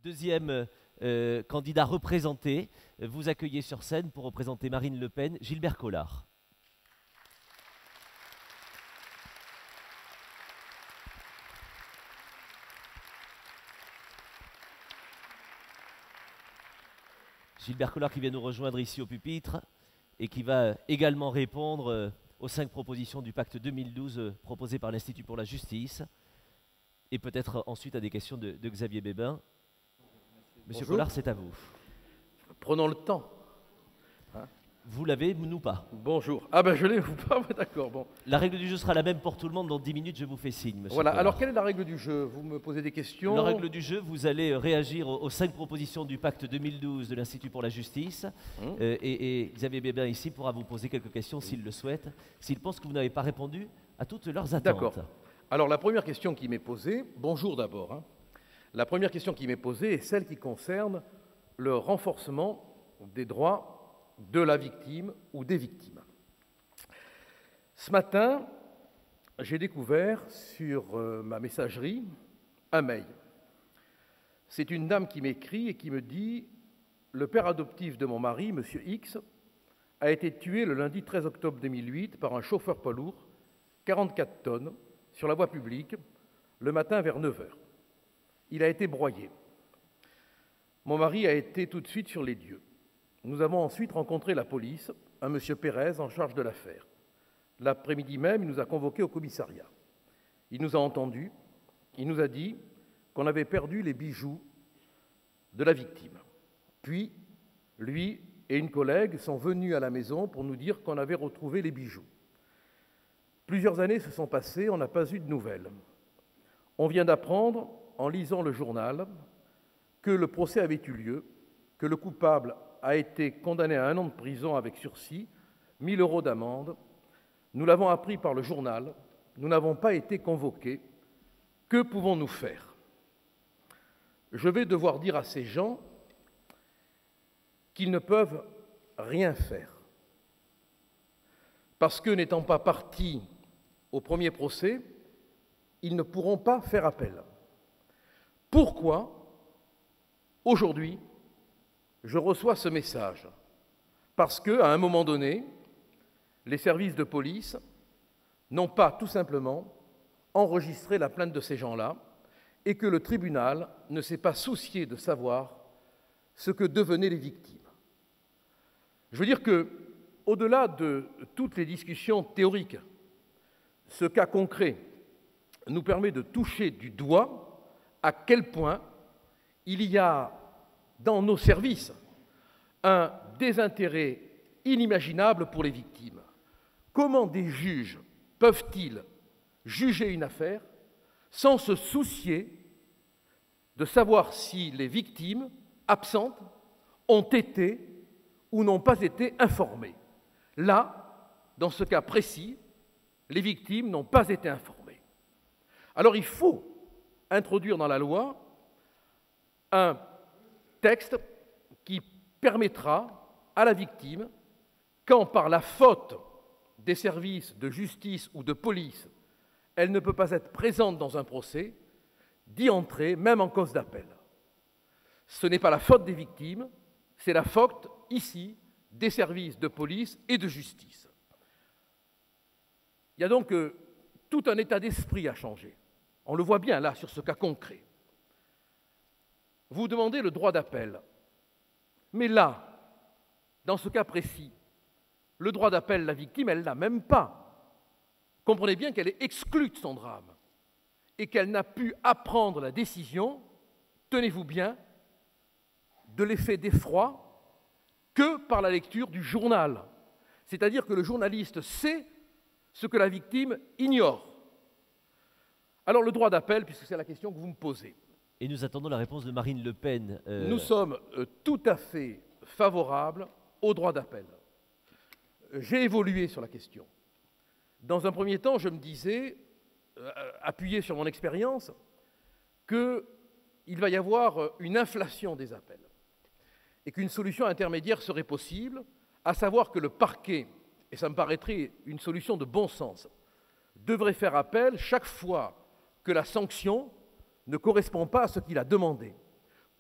Deuxième candidat représenté, vous accueillez sur scène pour représenter Marine Le Pen, Gilbert Collard. Gilbert Collard qui vient nous rejoindre ici au pupitre et qui va également répondre aux 5 propositions du pacte 2012 proposées par l'Institut pour la justice et peut-être ensuite à des questions de Xavier Bébin. Monsieur Bonjour. Collard, c'est à vous. Prenons le temps. Vous l'avez, nous pas. Bonjour. Ah ben je l'ai ou pas, ouais, d'accord. Bon. La règle du jeu sera la même pour tout le monde. Dans 10 minutes, je vous fais signe, monsieur Voilà, Collard. alors quelle est la règle du jeu? Vous me posez des questions. La règle du jeu, vous allez réagir aux 5 propositions du pacte 2012 de l'Institut pour la justice. Et Xavier Bébin ici pourra vous poser quelques questions s'il le souhaite, s'il pense que vous n'avez pas répondu à toutes leurs attentes. D'accord. Alors la première question qui m'est posée, bonjour d'abord. La première question qui m'est posée est celle qui concerne le renforcement des droits de la victime ou des victimes. Ce matin, j'ai découvert sur ma messagerie un mail. C'est une dame qui m'écrit et qui me dit « Le père adoptif de mon mari, M. X, a été tué le lundi 13 octobre 2008 par un chauffeur poids lourd, 44 tonnes, sur la voie publique, le matin vers 9 h. Il a été broyé. Mon mari a été tout de suite sur les lieux. Nous avons ensuite rencontré la police, un monsieur Pérez en charge de l'affaire. L'après-midi même, il nous a convoqués au commissariat. Il nous a entendus, il nous a dit qu'on avait perdu les bijoux de la victime. Puis, lui et une collègue sont venus à la maison pour nous dire qu'on avait retrouvé les bijoux. Plusieurs années se sont passées, on n'a pas eu de nouvelles. On vient d'apprendre, en lisant le journal, que le procès avait eu lieu, que le coupable a été condamné à 1 an de prison avec sursis, 1 000 € d'amende. Nous l'avons appris par le journal, nous n'avons pas été convoqués. Que pouvons-nous faire? Je vais devoir dire à ces gens qu'ils ne peuvent rien faire. Parce que n'étant pas partis au premier procès, ils ne pourront pas faire appel. Pourquoi, aujourd'hui, je reçois ce message? Parce qu'à un moment donné, les services de police n'ont pas tout simplement enregistré la plainte de ces gens-là et que le tribunal ne s'est pas soucié de savoir ce que devenaient les victimes. Je veux dire que, au-delà de toutes les discussions théoriques, ce cas concret nous permet de toucher du doigt à quel point il y a dans nos services un désintérêt inimaginable pour les victimes. Comment des juges peuvent-ils juger une affaire sans se soucier de savoir si les victimes absentes ont été ou n'ont pas été informées? Là, dans ce cas précis, les victimes n'ont pas été informées. Alors il faut introduire dans la loi un texte qui permettra à la victime, quand par la faute des services de justice ou de police, elle ne peut pas être présente dans un procès, d'y entrer, même en cause d'appel. Ce n'est pas la faute des victimes, c'est la faute, ici, des services de police et de justice. Il y a donc tout un état d'esprit à changer. On le voit bien, là, sur ce cas concret. Vous demandez le droit d'appel. Mais là, dans ce cas précis, le droit d'appel, la victime, elle ne l'a même pas. Comprenez bien qu'elle est exclue de son drame et qu'elle n'a pu apprendre la décision, tenez-vous bien, de l'effet d'effroi que par la lecture du journal. C'est-à-dire que le journaliste sait ce que la victime ignore. Alors le droit d'appel, puisque c'est la question que vous me posez. Et nous attendons la réponse de Marine Le Pen. Nous sommes tout à fait favorables au droit d'appel. J'ai évolué sur la question. Dans un premier temps, je me disais, appuyé sur mon expérience, qu'il va y avoir une inflation des appels et qu'une solution intermédiaire serait possible, à savoir que le parquet, et ça me paraîtrait une solution de bon sens, devrait faire appel chaque fois que la sanction ne correspond pas à ce qu'il a demandé.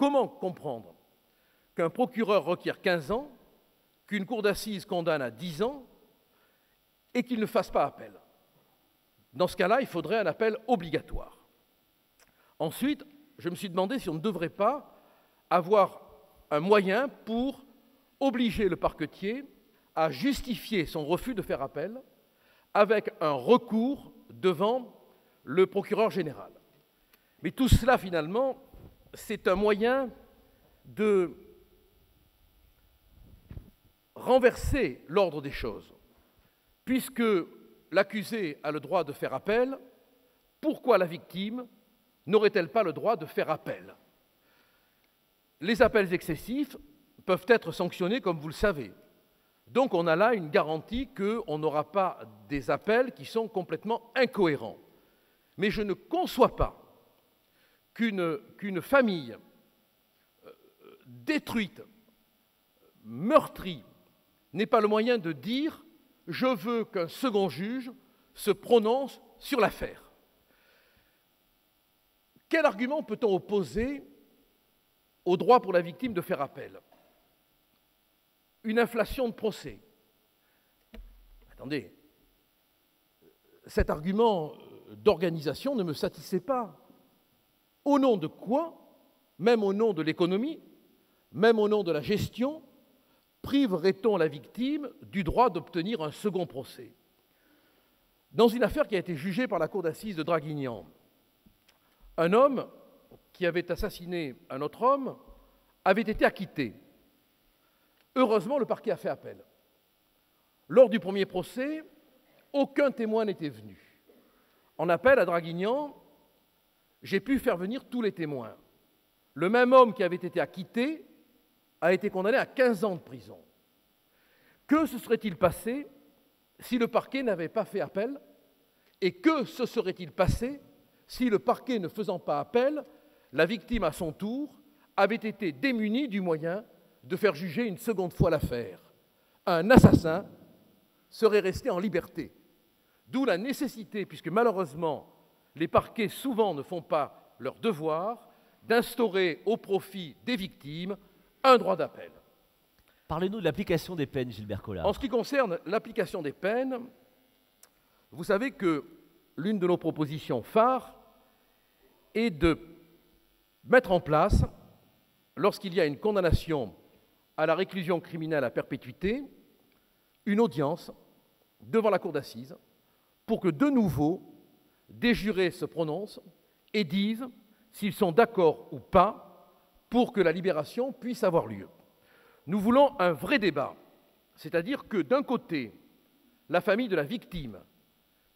comment comprendre qu'un procureur requiert 15 ans, qu'une cour d'assises condamne à 10 ans et qu'il ne fasse pas appel? Dans ce cas-là, il faudrait un appel obligatoire. Ensuite, je me suis demandé si on ne devrait pas avoir un moyen pour obliger le parquetier à justifier son refus de faire appel avec un recours devant le procureur général. Mais tout cela, finalement, c'est un moyen de renverser l'ordre des choses. Puisque l'accusé a le droit de faire appel, pourquoi la victime n'aurait-elle pas le droit de faire appel? Les appels excessifs peuvent être sanctionnés, comme vous le savez. Donc on a là une garantie qu'on n'aura pas des appels qui sont complètement incohérents. Mais je ne conçois pas qu'une famille détruite, meurtrie, n'ait pas le moyen de dire « je veux qu'un second juge se prononce sur l'affaire ». Quel argument peut-on opposer au droit pour la victime de faire appel? Une inflation de procès. Attendez, cet argument d'organisation ne me satisfait pas. Au nom de quoi, même au nom de l'économie, même au nom de la gestion, priverait-on la victime du droit d'obtenir un second procès? Dans une affaire qui a été jugée par la cour d'assises de Draguignan, un homme qui avait assassiné un autre homme avait été acquitté. Heureusement, le parquet a fait appel. Lors du premier procès, aucun témoin n'était venu. En appel à Draguignan, j'ai pu faire venir tous les témoins. Le même homme qui avait été acquitté a été condamné à 15 ans de prison. Que se serait-il passé si le parquet n'avait pas fait appel? Et que se serait-il passé si le parquet, ne faisant pas appel, la victime à son tour avait été démunie du moyen de faire juger une seconde fois l'affaire? Un assassin serait resté en liberté. D'où la nécessité, puisque malheureusement les parquets souvent ne font pas leur devoir, d'instaurer au profit des victimes un droit d'appel. Parlez-nous de l'application des peines, Gilbert Collard. En ce qui concerne l'application des peines, vous savez que l'une de nos propositions phares est de mettre en place, lorsqu'il y a une condamnation à la réclusion criminelle à perpétuité, une audience devant la cour d'assises pour que de nouveau des jurés se prononcent et disent s'ils sont d'accord ou pas pour que la libération puisse avoir lieu. Nous voulons un vrai débat, c'est-à-dire que d'un côté, la famille de la victime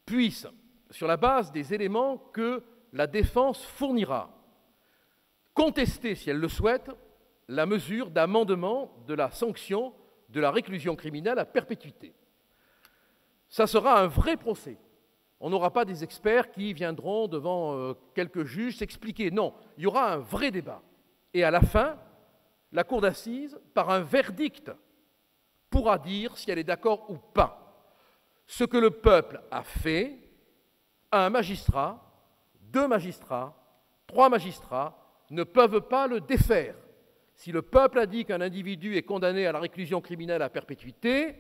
puisse, sur la base des éléments que la défense fournira, contester, si elle le souhaite, la mesure d'amendement de la sanction de la réclusion criminelle à perpétuité. Ça sera un vrai procès. On n'aura pas des experts qui viendront devant quelques juges s'expliquer. Non, il y aura un vrai débat. Et à la fin, la cour d'assises, par un verdict, pourra dire si elle est d'accord ou pas. Ce que le peuple a fait, un magistrat, 2 magistrats, 3 magistrats ne peuvent pas le défaire. Si le peuple a dit qu'un individu est condamné à la réclusion criminelle à perpétuité,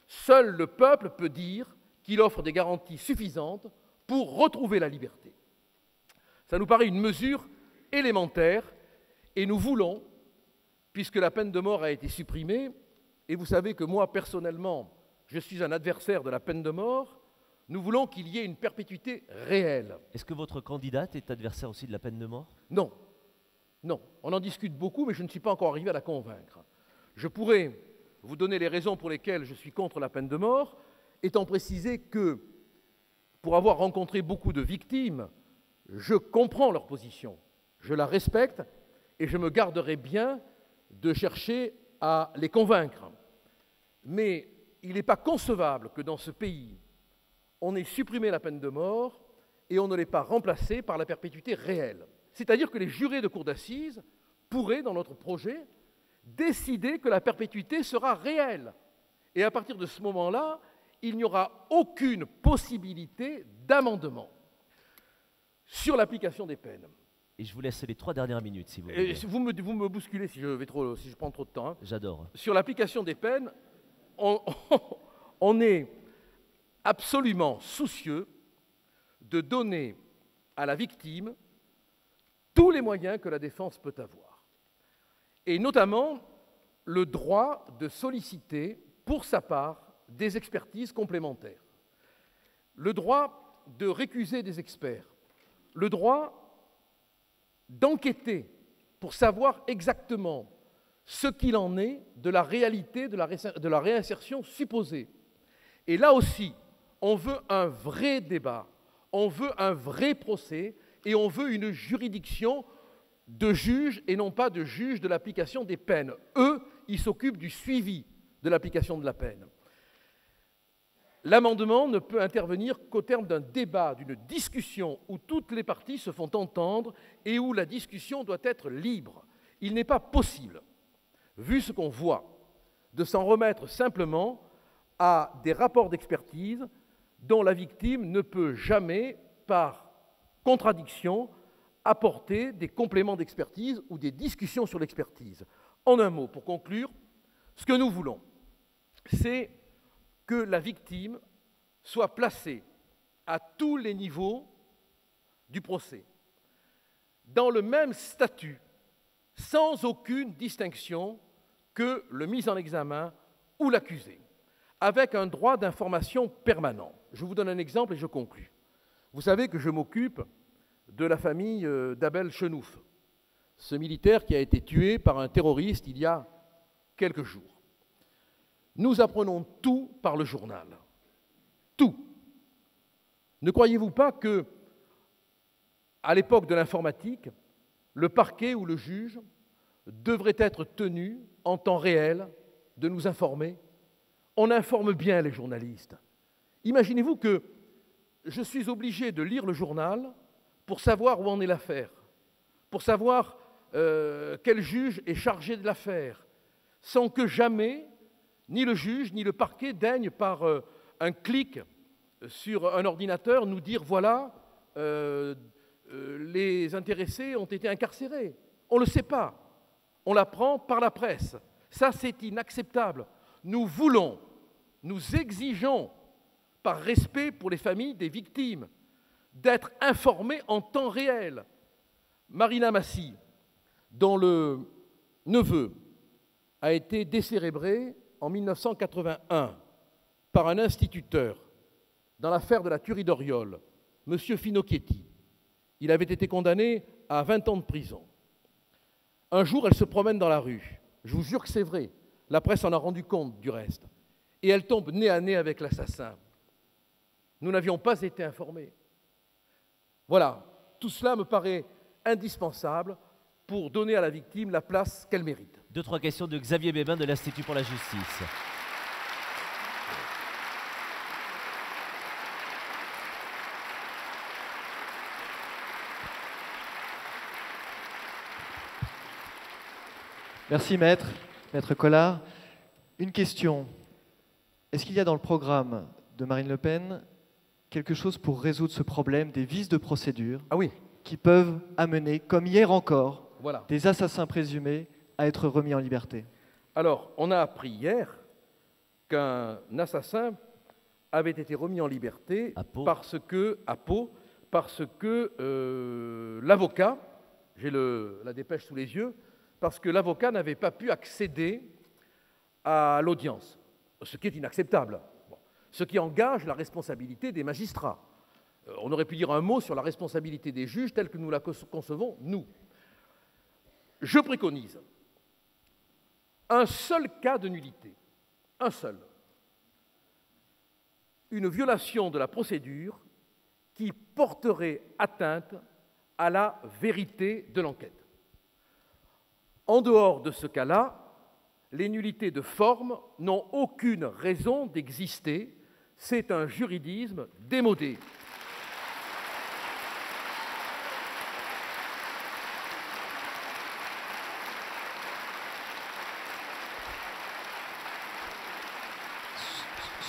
seul le peuple peut dire qu'il offre des garanties suffisantes pour retrouver la liberté. Ça nous paraît une mesure élémentaire et nous voulons, puisque la peine de mort a été supprimée, et vous savez que moi, personnellement, je suis un adversaire de la peine de mort, nous voulons qu'il y ait une perpétuité réelle. Est-ce que votre candidate est adversaire aussi de la peine de mort? Non. Non. On en discute beaucoup, mais je ne suis pas encore arrivé à la convaincre. Je pourrais vous donner les raisons pour lesquelles je suis contre la peine de mort, étant précisé que, pour avoir rencontré beaucoup de victimes, je comprends leur position, je la respecte, et je me garderai bien de chercher à les convaincre. Mais il n'est pas concevable que dans ce pays, on ait supprimé la peine de mort et on ne l'ait pas remplacée par la perpétuité réelle. C'est-à-dire que les jurés de cour d'assises pourraient, dans notre projet, décider que la perpétuité sera réelle. Et à partir de ce moment-là, il n'y aura aucune possibilité d'amendement. Sur l'application des peines, Et je vous laisse les 3 dernières minutes, si vous Et voulez. vous me bousculez si je prends trop de temps. Hein. J'adore. Sur l'application des peines, on est absolument soucieux de donner à la victime tous les moyens que la défense peut avoir. Et notamment le droit de solliciter, pour sa part, des expertises complémentaires. Le droit de récuser des experts. Le droit d'enquêter pour savoir exactement ce qu'il en est de la réalité de la réinsertion supposée. Et là aussi, on veut un vrai débat, on veut un vrai procès et on veut une juridiction de juges et non pas de juges de l'application des peines. Eux, ils s'occupent du suivi de l'application de la peine. L'amendement ne peut intervenir qu'au terme d'un débat, d'une discussion où toutes les parties se font entendre et où la discussion doit être libre. Il n'est pas possible, vu ce qu'on voit, de s'en remettre simplement à des rapports d'expertise dont la victime ne peut jamais, par contradiction, apporter des compléments d'expertise ou des discussions sur l'expertise. En un mot, pour conclure, ce que nous voulons, c'est que la victime soit placée à tous les niveaux du procès, dans le même statut, sans aucune distinction que le mis en examen ou l'accusé, avec un droit d'information permanent. Je vous donne un exemple et je conclus. Vous savez que je m'occupe de la famille d'Abel Chenouf, ce militaire qui a été tué par un terroriste il y a quelques jours. Nous apprenons tout par le journal. Tout. Ne croyez-vous pas que, à l'époque de l'informatique, le parquet ou le juge devrait être tenu en temps réel de nous informer? On informe bien les journalistes. Imaginez-vous que je suis obligé de lire le journal pour savoir où en est l'affaire, pour savoir quel juge est chargé de l'affaire, sans que jamais ni le juge ni le parquet daignent par un clic sur un ordinateur nous dire voilà, les intéressés ont été incarcérés. On ne le sait pas. On l'apprend par la presse. Ça, c'est inacceptable. Nous voulons, nous exigeons, par respect pour les familles des victimes, d'être informés en temps réel. Marina Massy, dont le neveu a été décérébré en 1981 par un instituteur dans l'affaire de la tuerie d'Oriol, M. Finocchietti. Il avait été condamné à 20 ans de prison. Un jour, elle se promène dans la rue. Je vous jure que c'est vrai. La presse en a rendu compte, du reste. Et elle tombe nez à nez avec l'assassin. Nous n'avions pas été informés. Voilà, tout cela me paraît indispensable pour donner à la victime la place qu'elle mérite. 2-3 questions de Xavier Bébin de l'Institut pour la justice. Merci Maître Collard. Une question. Est-ce qu'il y a dans le programme de Marine Le Pen quelque chose pour résoudre ce problème des vices de procédure qui peuvent amener, comme hier encore, des assassins présumés à être remis en liberté? Alors, on a appris hier qu'un assassin avait été remis en liberté à Pau parce que l'avocat, j'ai la dépêche sous les yeux, parce que l'avocat n'avait pas pu accéder à l'audience, ce qui est inacceptable, ce qui engage la responsabilité des magistrats. On aurait pu dire un mot sur la responsabilité des juges telle que nous la concevons, nous. Je préconise un seul cas de nullité, un seul, une violation de la procédure qui porterait atteinte à la vérité de l'enquête. En dehors de ce cas-là, les nullités de forme n'ont aucune raison d'exister. C'est un juridisme démodé.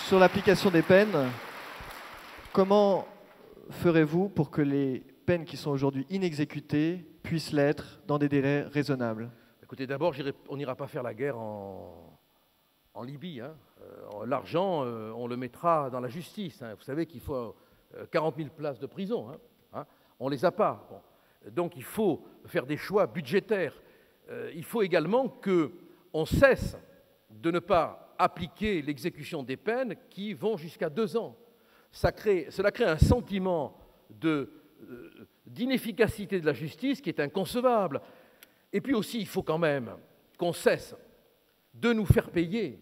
Sur l'application des peines, comment ferez-vous pour que les peines qui sont aujourd'hui inexécutées puisse l'être dans des délais raisonnables? Écoutez, d'abord, on n'ira pas faire la guerre en Libye. Hein. L'argent, on le mettra dans la justice. Hein. Vous savez qu'il faut 40 000 places de prison. Hein. On ne les a pas. Bon. Donc il faut faire des choix budgétaires. Il faut également qu'on cesse de ne pas appliquer l'exécution des peines qui vont jusqu'à 2 ans. Cela crée un sentiment d'inefficacité de la justice qui est inconcevable. Et puis aussi, il faut quand même qu'on cesse de nous faire payer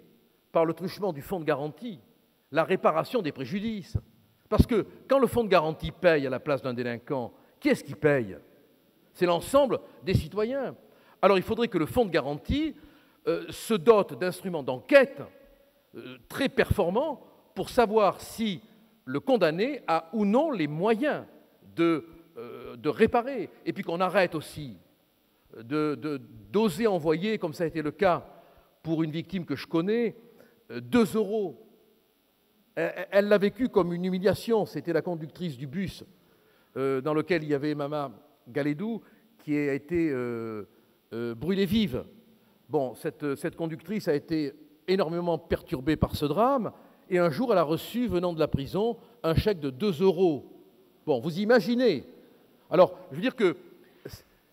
par le truchement du fonds de garantie la réparation des préjudices. Parce que quand le fonds de garantie paye à la place d'un délinquant, qui est-ce qui paye? C'est l'ensemble des citoyens. Alors il faudrait que le fonds de garantie se dote d'instruments d'enquête très performants pour savoir si le condamné a ou non les moyens de réparer. Et puis qu'on arrête aussi d'oser envoyer, comme ça a été le cas pour une victime que je connais, 2 €. Elle l'a vécu comme une humiliation. C'était la conductrice du bus dans lequel il y avait Mama Galedou qui a été brûlée vive. Bon, cette conductrice a été énormément perturbée par ce drame et un jour elle a reçu, venant de la prison, un chèque de 2 €. Bon, vous imaginez. Alors, je veux dire que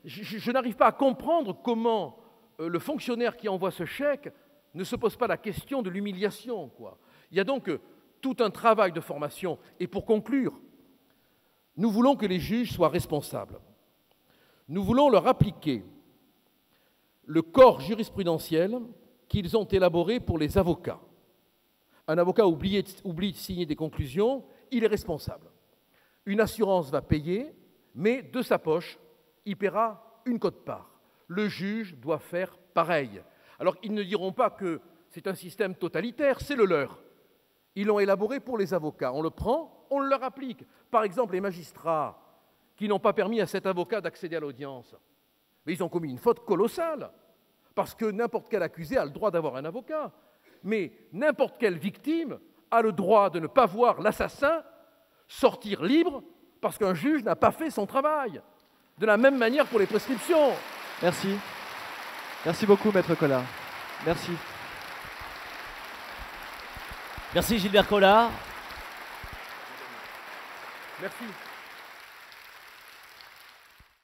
je n'arrive pas à comprendre comment le fonctionnaire qui envoie ce chèque ne se pose pas la question de l'humiliation, quoi. Il y a donc tout un travail de formation. Et pour conclure, nous voulons que les juges soient responsables. Nous voulons leur appliquer le corps jurisprudentiel qu'ils ont élaboré pour les avocats. Un avocat oublie de signer des conclusions, il est responsable. Une assurance va payer, mais de sa poche, il paiera une quote-part. Le juge doit faire pareil. Alors, ils ne diront pas que c'est un système totalitaire, c'est le leur. Ils l'ont élaboré pour les avocats. On le prend, on le leur applique. Par exemple, les magistrats qui n'ont pas permis à cet avocat d'accéder à l'audience. Mais ils ont commis une faute colossale, parce que n'importe quel accusé a le droit d'avoir un avocat. Mais n'importe quelle victime a le droit de ne pas voir l'assassin sortir libre parce qu'un juge n'a pas fait son travail. De la même manière pour les prescriptions. Merci. Merci beaucoup, Maître Collard. Merci. Merci Gilbert Collard. Merci.